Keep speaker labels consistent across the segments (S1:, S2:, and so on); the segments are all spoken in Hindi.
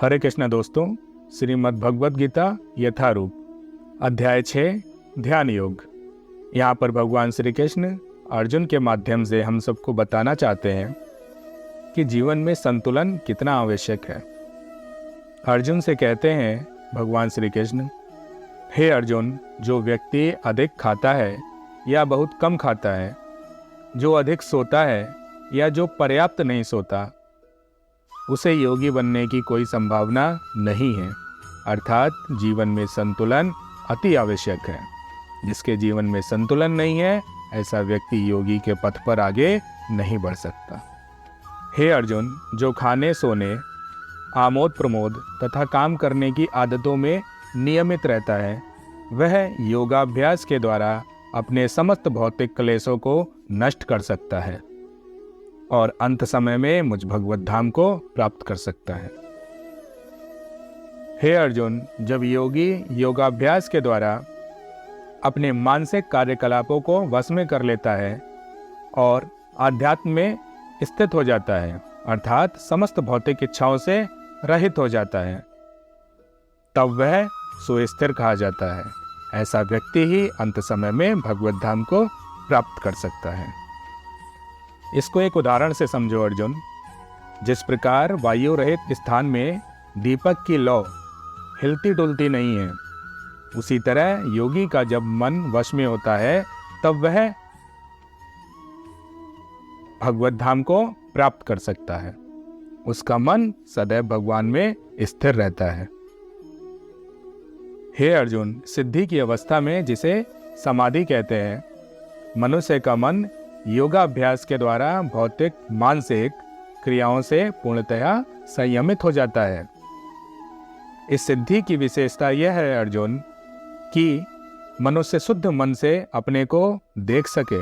S1: हरे कृष्ण दोस्तों, श्रीमद् भगवद गीता यथारूप अध्याय 6 ध्यान योग। यहाँ पर भगवान श्री कृष्ण अर्जुन के माध्यम से हम सबको बताना चाहते हैं कि जीवन में संतुलन कितना आवश्यक है। अर्जुन से कहते हैं भगवान श्री कृष्ण, हे अर्जुन, जो व्यक्ति अधिक खाता है या बहुत कम खाता है, जो अधिक सोता है या जो पर्याप्त नहीं सोता, उसे योगी बनने की कोई संभावना नहीं है। अर्थात जीवन में संतुलन अति आवश्यक है। जिसके जीवन में संतुलन नहीं है, ऐसा व्यक्ति योगी के पथ पर आगे नहीं बढ़ सकता। हे अर्जुन, जो खाने, सोने, आमोद प्रमोद तथा काम करने की आदतों में नियमित रहता है, वह योगाभ्यास के द्वारा अपने समस्त भौतिक क्लेशों को नष्ट कर सकता है और अंत समय में मुझ भगवत धाम को प्राप्त कर सकता है। हे अर्जुन, जब योगी योगाभ्यास के द्वारा अपने मानसिक कार्यकलापों को वश में कर लेता है और आध्यात्म में स्थित हो जाता है, अर्थात समस्त भौतिक इच्छाओं से रहित हो जाता है, तब वह सुस्थिर कहा जाता है। ऐसा व्यक्ति ही अंत समय में भगवत धाम को प्राप्त कर सकता है। इसको एक उदाहरण से समझो अर्जुन। जिस प्रकार वायु रहित स्थान में दीपक की लौ हिलती डुलती नहीं है, उसी तरह योगी का जब मन वश में होता है, तब वह भगवत धाम को प्राप्त कर सकता है। उसका मन सदैव भगवान में स्थिर रहता है। हे अर्जुन, सिद्धि की अवस्था में, जिसे समाधि कहते हैं, मनुष्य का मन योगाभ्यास के द्वारा भौतिक मानसिक क्रियाओं से पूर्णतया संयमित हो जाता है। इस सिद्धि की विशेषता यह है अर्जुन कि मनुष्य शुद्ध मन से अपने को देख सके,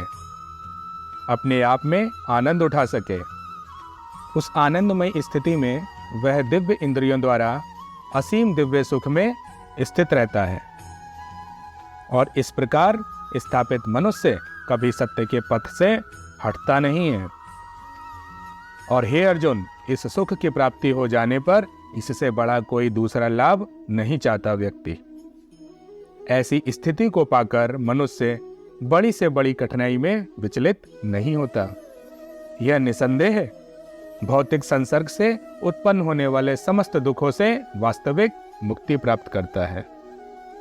S1: अपने आप में आनंद उठा सके। उस आनंदमय स्थिति में वह दिव्य इंद्रियों द्वारा असीम दिव्य सुख में स्थित रहता है और इस प्रकार स्थापित मनुष्य कभी सत्य के पथ से हटता नहीं है। और हे अर्जुन, इस सुख की प्राप्ति हो जाने पर इससे बड़ा कोई दूसरा लाभ नहीं चाहता व्यक्ति। ऐसी स्थिति को पाकर मनुष्य बड़ी से बड़ी कठिनाई में विचलित नहीं होता। यह निसंदेह भौतिक संसर्ग से उत्पन्न होने वाले समस्त दुखों से वास्तविक मुक्ति प्राप्त करता है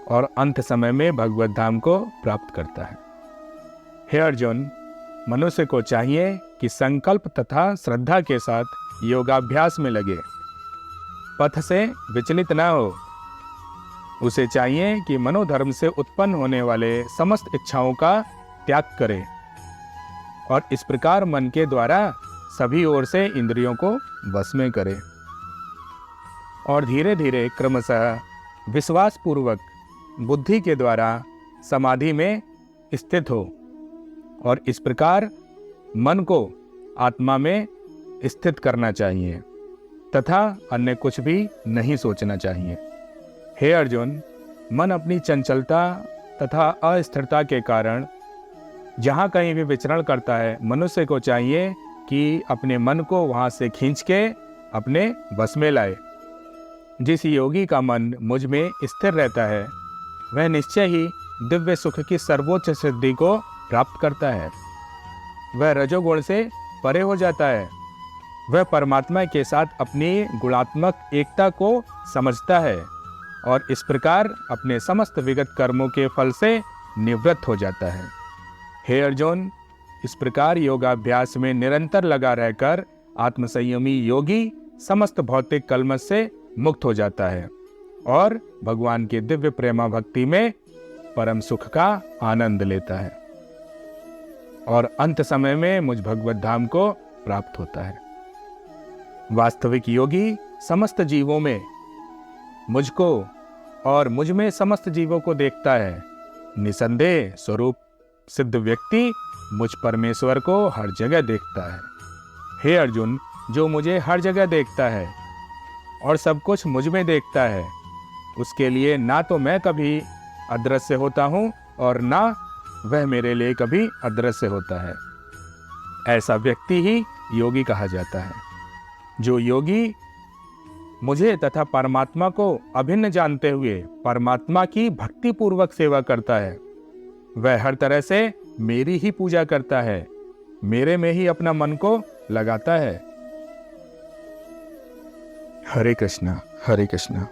S1: और अंत समय में भगवत धाम को प्राप्त करता है। हे अर्जुन, मनुष्य को चाहिए कि संकल्प तथा श्रद्धा के साथ योगाभ्यास में लगे, पथ से विचलित ना हो। उसे चाहिए कि मनोधर्म से उत्पन्न होने वाले समस्त इच्छाओं का त्याग करे और इस प्रकार मन के द्वारा सभी ओर से इंद्रियों को वश में करे और धीरे धीरे क्रमशः विश्वास पूर्वक बुद्धि के द्वारा समाधि में स्थित हो और इस प्रकार मन को आत्मा में स्थित करना चाहिए तथा अन्य कुछ भी नहीं सोचना चाहिए। हे अर्जुन, मन अपनी चंचलता तथा अस्थिरता के कारण जहाँ कहीं भी विचरण करता है, मनुष्य को चाहिए कि अपने मन को वहाँ से खींच के अपने वश में लाए। जिस योगी का मन मुझ में स्थिर रहता है, वह निश्चय ही दिव्य सुख की सर्वोच्च सिद्धि को प्राप्त करता है। वह रजोगुण से परे हो जाता है। वह परमात्मा के साथ अपनी गुणात्मक एकता को समझता है और इस प्रकार अपने समस्त विगत कर्मों के फल से निवृत्त हो जाता है। हे अर्जुन, इस प्रकार योगाभ्यास में निरंतर लगा रहकर आत्मसंयमी योगी समस्त भौतिक कलमश से मुक्त हो जाता है और भगवान के दिव्य प्रेमा भक्ति में परम सुख का आनंद लेता है और अंत समय में मुझ भगवत धाम को प्राप्त होता है। वास्तविक योगी समस्त जीवों में मुझको और मुझ में समस्त जीवों को देखता है। निसंदेह स्वरूप सिद्ध व्यक्ति मुझ परमेश्वर को हर जगह देखता है। हे अर्जुन, जो मुझे हर जगह देखता है और सब कुछ मुझ में देखता है, उसके लिए ना तो मैं कभी अदृश्य होता हूँ और ना वह मेरे लिए कभी अदृश्य होता है। ऐसा व्यक्ति ही योगी कहा जाता है। जो योगी मुझे तथा परमात्मा को अभिन्न जानते हुए परमात्मा की भक्ति पूर्वक सेवा करता है। वह हर तरह से मेरी ही पूजा करता है, मेरे में ही अपना मन को लगाता है। हरे कृष्णा हरे कृष्णा।